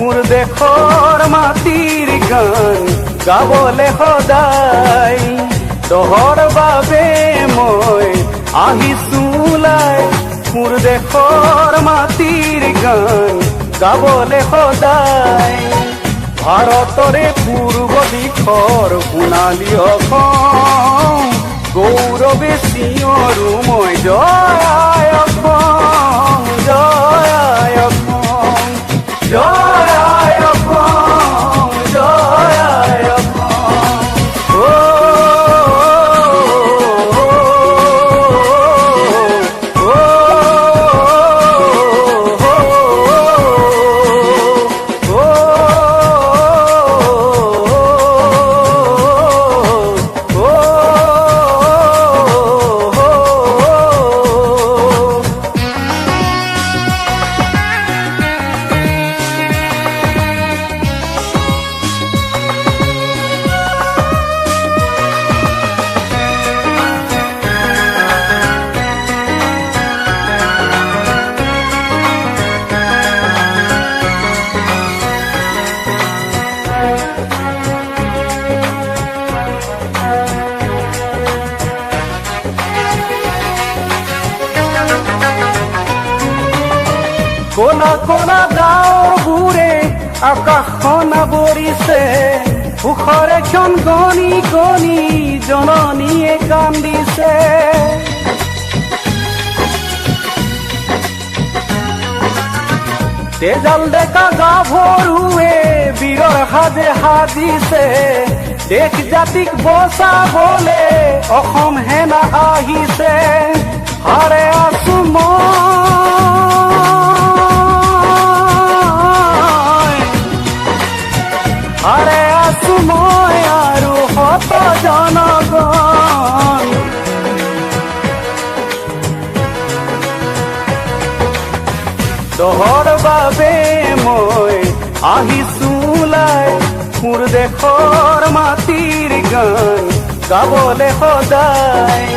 মোৰ দেশৰ মাটিৰ গান গাবলে সদায় তহৰ বাবে মই আহিছো ওলাই মোৰ দেশৰ মাটিৰ গান গাবলে সদায় ভাৰতৰে পূৰ্ব দিশৰ সোণালী অসম গৌৰৱে চিঞৰো মই জয় অসম জয় অসম জয় অসম জয় কোনা কোনা গাঁওবোৰে আকাশখন আৱৰিছে সুখৰে ক্ষণ গণি গণি জননীয়ে কান্দিছে তেজাল ডেকা গাভৰুৱে বীৰৰ সাজে সাজিছে দেশ জাতিক বচাবলে অসম সেনা আহিছে হাৰে আছো আৰে আছো মই আৰু শত জনগণ তহৰ বাবে মই আহিছো ওলাই মোৰ দেশৰ মাটিৰ গান গাবলে সদায়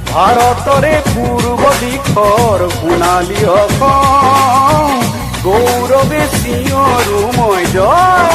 ভাৰতৰে পূৰ্ব দিশৰ সোণালী অসম গৌৰৱে চিঞৰো মই জয়